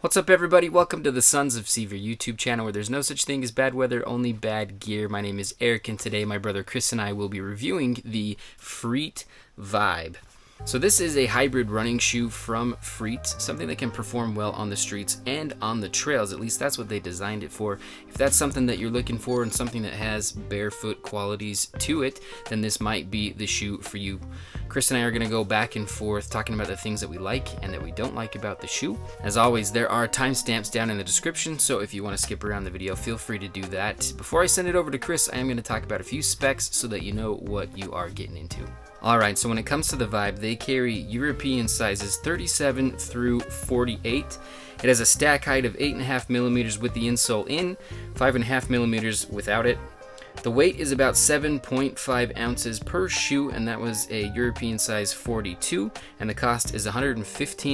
What's up, everybody? Welcome to the Sons of Sever YouTube channel, where there's no such thing as bad weather, only bad gear. My name is Eric, and today my brother Chris and I will be reviewing the Freet Vibe. So this is a hybrid running shoe from Freet, something that can perform well on the streets and on the trails. At least that's what they designed it for. If that's something that you're looking for and something that has barefoot qualities to it, then this might be the shoe for you. Chris and I are going to go back and forth talking about the things that we like and that we don't like about the shoe. As always, there are timestamps down in the description, so if you want to skip around the video, feel free to do that. Before I send it over to Chris, I am going to talk about a few specs so that you know what you are getting into. Alright, so when it comes to the Vibe, they carry European sizes 37 through 48. It has a stack height of 8.5 millimeters with the insole in, 5.5 millimeters without it. The weight is about 7.5 ounces per shoe, and that was a European size 42, and the cost is $115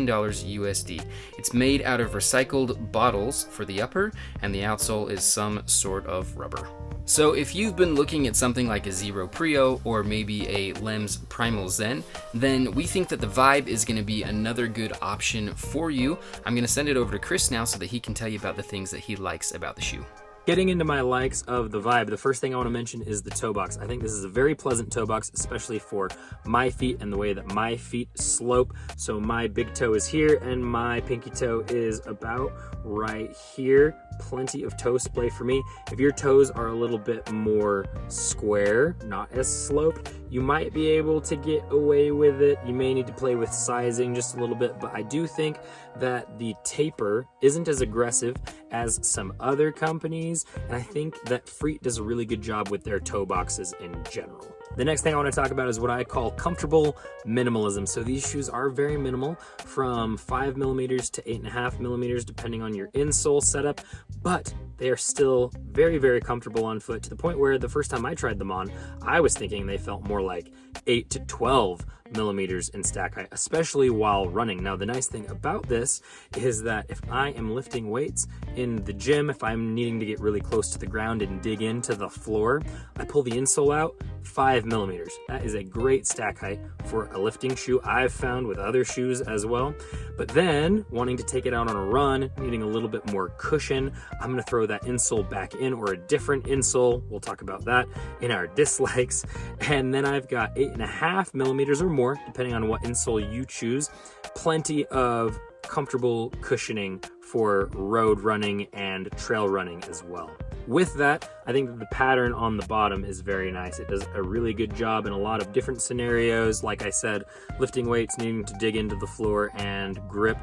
USD. It's made out of recycled bottles for the upper, and the outsole is some sort of rubber. So if you've been looking at something like a Xero Prio or maybe a Lems Primal Zen, then we think that the Vibe is going to be another good option for you. I'm going to send it over to Chris now so that he can tell you about the things that he likes about the shoe. Getting into my likes of the Vibe, the first thing I want to mention is the toe box. I think this is a very pleasant toe box, especially for my feet and the way that my feet slope. So my big toe is here and my pinky toe is about right here. Plenty of toe splay for me. If your toes are a little bit more square, not as sloped, you might be able to get away with it. You may need to play with sizing just a little bit, but I do think that the taper isn't as aggressive as some other companies, and I think that Freet does a really good job with their toe boxes in general. The next thing I want to talk about is what I call comfortable minimalism. So these shoes are very minimal, from 5 millimeters to 8.5 millimeters, depending on your insole setup, but they are still very, very comfortable on foot, to the point where the first time I tried them on, I was thinking they felt more like 8 to 12 millimeters in stack height, especially while running. Now, the nice thing about this is that if I am lifting weights in the gym, if I'm needing to get really close to the ground and dig into the floor, I pull the insole out 5 millimeters. That is a great stack height for a lifting shoe. I've found with other shoes as well. But then wanting to take it out on a run, needing a little bit more cushion, I'm going to throw that insole back in, or a different insole. We'll talk about that in our dislikes. And then I've got 8.5 millimeters or more, depending on what insole you choose. Plenty of comfortable cushioning for road running and trail running as well. With that, I think that the pattern on the bottom is very nice. It does a really good job in a lot of different scenarios. Like I said, lifting weights, needing to dig into the floor and grip,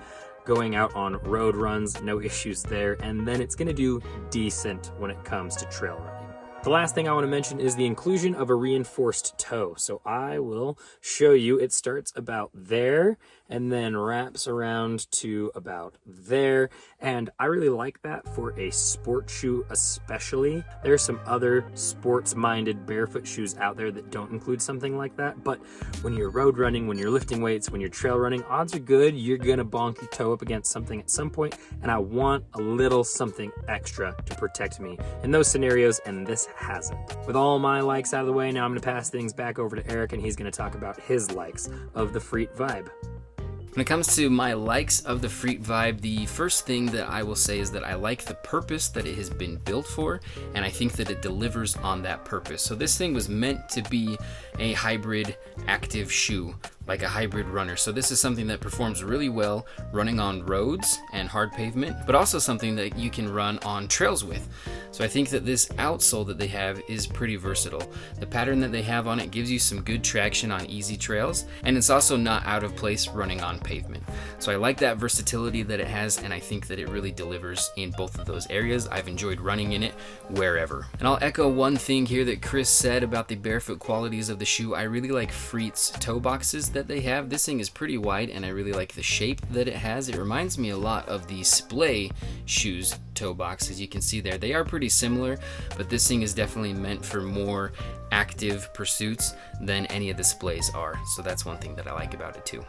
going out on road runs, no issues there. And then it's going to do decent when it comes to trail running. The last thing I want to mention is the inclusion of a reinforced toe. So I will show you. It starts about there and then wraps around to about there. And I really like that for a sport shoe especially. There's some other sports-minded barefoot shoes out there that don't include something like that. But when you're road running, when you're lifting weights, when you're trail running, odds are good you're going to bonk your toe up against something at some point. And I want a little something extra to protect me in those scenarios, and this hasn't. With all my likes out of the way, now I'm going to pass things back over to Eric, and he's going to talk about his likes of the Freet Vibe. When it comes to my likes of the Freet Vibe, the first thing that I will say is that I like the purpose that it has been built for, and I think that it delivers on that purpose. So this thing was meant to be a hybrid active shoe, like a hybrid runner. So this is something that performs really well running on roads and hard pavement, but also something that you can run on trails with. So I think that this outsole that they have is pretty versatile. The pattern that they have on it gives you some good traction on easy trails, and it's also not out of place running on pavement. So I like that versatility that it has, and I think that it really delivers in both of those areas. I've enjoyed running in it wherever. And I'll echo one thing here that Chris said about the barefoot qualities of the shoe. I really like Freet's toe boxes that they have. This thing is pretty wide, and I really like the shape that it has. It reminds me a lot of the Splay shoes toe box. As you can see there, they are pretty similar, but this thing is definitely meant for more active pursuits than any of the displays are. So that's one thing that I like about it too.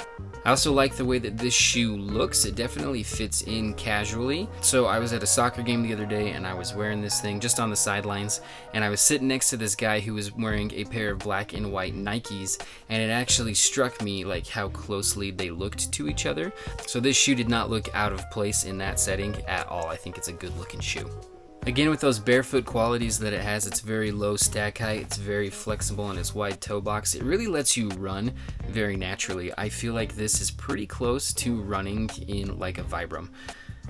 I also like the way that this shoe looks. It definitely fits in casually. So I was at a soccer game the other day and I was wearing this thing just on the sidelines, and I was sitting next to this guy who was wearing a pair of black and white Nikes, and it actually struck me like how closely they looked to each other. So this shoe did not look out of place in that setting at all. I think it's a good looking shoe. Again, with those barefoot qualities that it has, it's very low stack height, it's very flexible in its wide toe box. It really lets you run very naturally. I feel like this is pretty close to running in like a Vibram.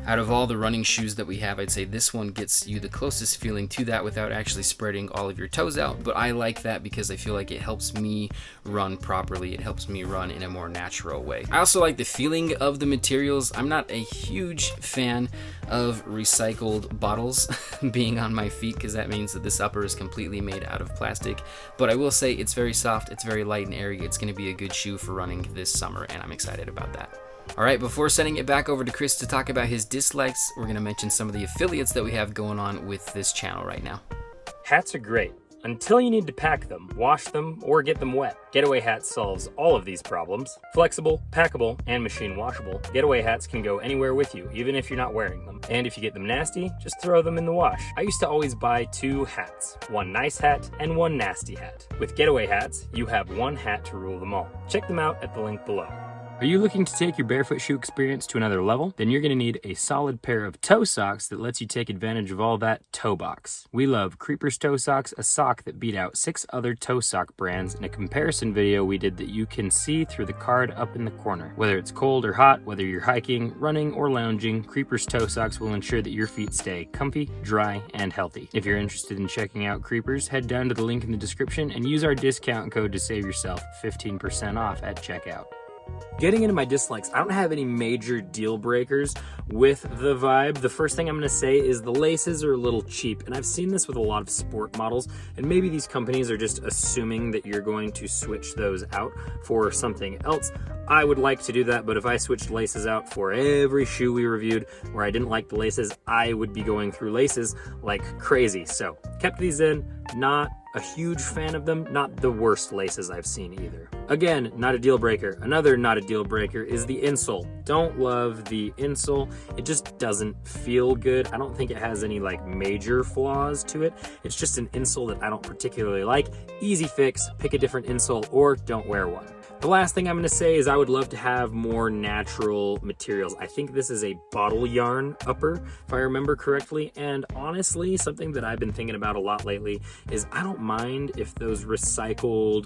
Out of all the running shoes that we have, I'd say this one gets you the closest feeling to that without actually spreading all of your toes out, but I like that because I feel like it helps me run properly. It helps me run in a more natural way. I also like the feeling of the materials. I'm not a huge fan of recycled bottles being on my feet because that means that this upper is completely made out of plastic, but I will say it's very soft, it's very light and airy. It's going to be a good shoe for running this summer, and I'm excited about that. Alright, before sending it back over to Chris to talk about his dislikes, we're going to mention some of the affiliates that we have going on with this channel right now. Hats are great until you need to pack them, wash them, or get them wet. GetAwayHats solves all of these problems. Flexible, packable, and machine washable, GetAwayHats can go anywhere with you, even if you're not wearing them. And if you get them nasty, just throw them in the wash. I used to always buy 2 hats, one nice hat and one nasty hat. With GetAwayHats, you have one hat to rule them all. Check them out at the link below. Are you looking to take your barefoot shoe experience to another level? Then you're going to need a solid pair of toe socks that lets you take advantage of all that toe box. We love Creeper's Toe Socks, a sock that beat out 6 other toe sock brands in a comparison video we did that you can see through the card up in the corner. Whether it's cold or hot, whether you're hiking, running, or lounging, Creeper's Toe Socks will ensure that your feet stay comfy, dry, and healthy. If you're interested in checking out Creepers, head down to the link in the description and use our discount code to save yourself 15% off at checkout. Getting into my dislikes, I don't have any major deal breakers with the Vibe. The first thing I'm going to say is the laces are a little cheap, and I've seen this with a lot of sport models, and maybe these companies are just assuming that you're going to switch those out for something else. I would like to do that, but if I switched laces out for every shoe we reviewed where I didn't like the laces, I would be going through laces like crazy. So kept these in, not a huge fan of them, not the worst laces I've seen either. Again, not a deal breaker. Another not a deal breaker is the insole. Don't love the insole. It just doesn't feel good. I don't think it has any like major flaws to it. It's just an insole that I don't particularly like. Easy fix, pick a different insole or don't wear one. The last thing I'm going to say is I would love to have more natural materials. I think this is a bottle yarn upper, if I remember correctly, and honestly, something that I've been thinking about a lot lately is I don't mind if those recycled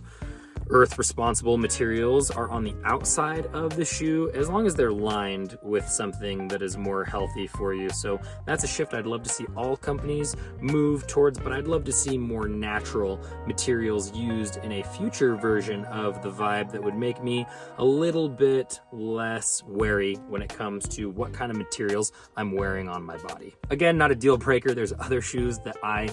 earth responsible materials are on the outside of the shoe, as long as they're lined with something that is more healthy for you. So that's a shift I'd love to see all companies move towards, but I'd love to see more natural materials used in a future version of the Vibe that would make me a little bit less wary when it comes to what kind of materials I'm wearing on my body. Again, not a deal breaker. There's other shoes that I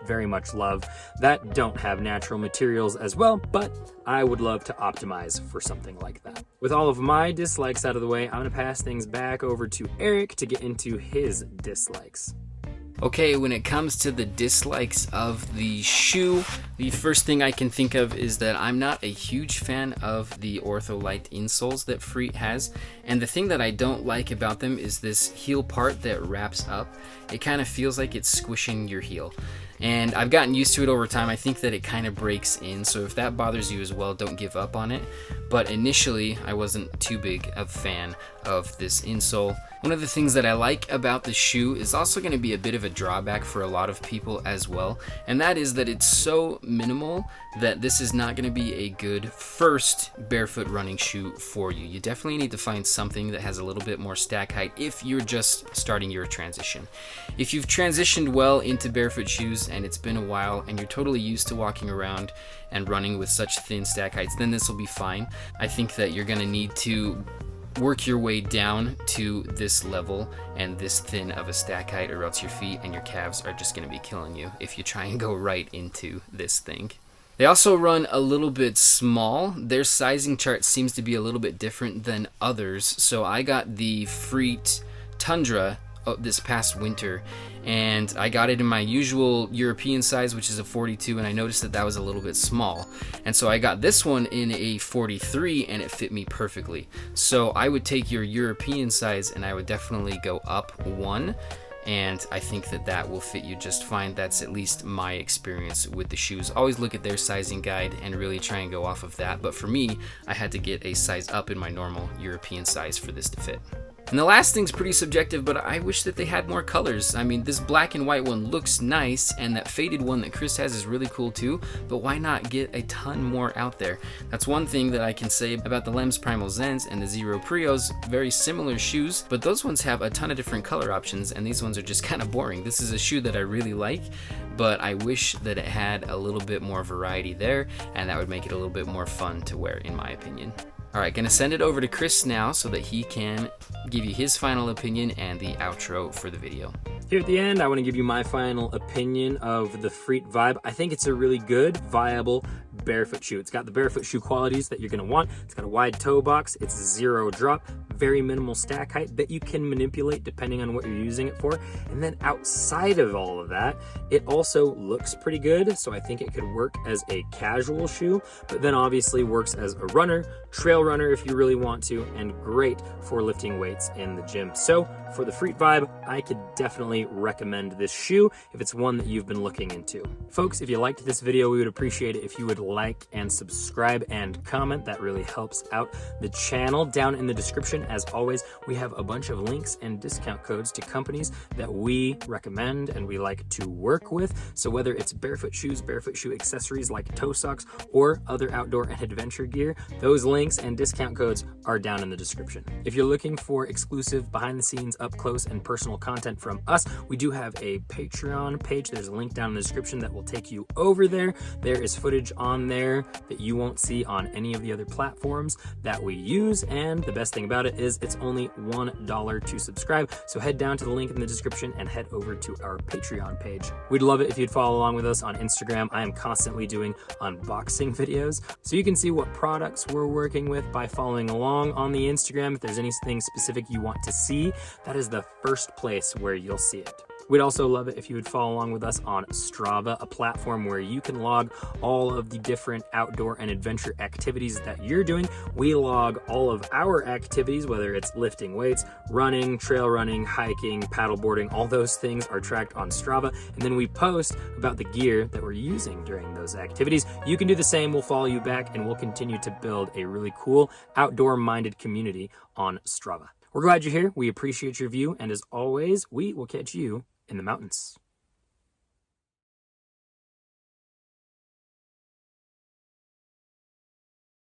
very much love that don't have natural materials as well, but I would love to optimize for something like that. With all of my dislikes out of the way, I'm going to pass things back over to Eric to get into his dislikes. Okay, when it comes to the dislikes of the shoe, the first thing I can think of is that I'm not a huge fan of the Ortholite insoles that Freet has, and the thing that I don't like about them is this heel part that wraps up. It kind of feels like it's squishing your heel. And I've gotten used to it over time. I think that it kind of breaks in, so if that bothers you as well, don't give up on it. But initially, I wasn't too big of a fan of this insole. One of the things that I like about the shoe is also going to be a bit of a drawback for a lot of people as well, and that is that it's so minimal that this is not going to be a good first barefoot running shoe for you. You definitely need to find something that has a little bit more stack height if you're just starting your transition. If you've transitioned well into barefoot shoes and it's been a while and you're totally used to walking around and running with such thin stack heights, then this will be fine. I think that you're going to need to work your way down to this level and this thin of a stack height, or else your feet and your calves are just going to be killing you if you try and go right into this thing. They also run a little bit small. Their sizing chart seems to be a little bit different than others. So I got the Freet Tundra this past winter, and I got it in my usual European size, which is a 42, and I noticed that that was a little bit small. And so I got this one in a 43, and it fit me perfectly. So I would take your European size, and I would definitely go up one, and I think that that will fit you just fine. That's at least my experience with the shoes. Always look at their sizing guide and really try and go off of that. But for me, I had to get a size up in my normal European size for this to fit. And the last thing's pretty subjective, but I wish that they had more colors. I mean, this black and white one looks nice, and that faded one that Chris has is really cool too, but why not get a ton more out there? That's one thing that I can say about the Lems Primal Zens and the Xero Prios. Very similar shoes, but those ones have a ton of different color options, and these ones are just kind of boring. This is a shoe that I really like, but I wish that it had a little bit more variety there, and that would make it a little bit more fun to wear, in my opinion. All right, gonna send it over to Chris now so that he can give you his final opinion and the outro for the video. Here at the end, I want to give you my final opinion of the Freet Vibe. I think it's a really good, viable barefoot shoe. It's got the barefoot shoe qualities that you're going to want. It's got a wide toe box. It's zero drop, very minimal stack height that you can manipulate depending on what you're using it for. And then outside of all of that, it also looks pretty good. So I think it could work as a casual shoe, but then obviously works as a runner, trail runner if you really want to, and great for lifting weights in the gym. So for the Freet Vibe, I could definitely recommend this shoe if it's one that you've been looking into. Folks, if you liked this video, we would appreciate it if you would like and subscribe and comment. That really helps out the channel. Down in the description, as always, we have a bunch of links and discount codes to companies that we recommend and we like to work with. So whether it's barefoot shoes, barefoot shoe accessories like toe socks, or other outdoor and adventure gear, those links and discount codes are down in the description. If you're looking for exclusive behind the scenes, up close and personal content from us, we do have a Patreon page. There's a link down in the description that will take you over there. There is footage on there that you won't see on any of the other platforms that we use, and the best thing about it is it's only $1 to subscribe. So head down to the link in the description and head over to our Patreon page. We'd love it if you'd follow along with us on Instagram. I am constantly doing unboxing videos, so you can see what products we're working with by following along on the Instagram. If there's anything specific you want to see, that is the first place where you'll see it. We'd also love it if you would follow along with us on Strava, a platform where you can log all of the different outdoor and adventure activities that you're doing. We log all of our activities, whether it's lifting weights, running, trail running, hiking, paddleboarding, all those things are tracked on Strava. And then we post about the gear that we're using during those activities. You can do the same. We'll follow you back, and we'll continue to build a really cool outdoor-minded community on Strava. We're glad you're here. We appreciate your view. And as always, we will catch you in the mountains.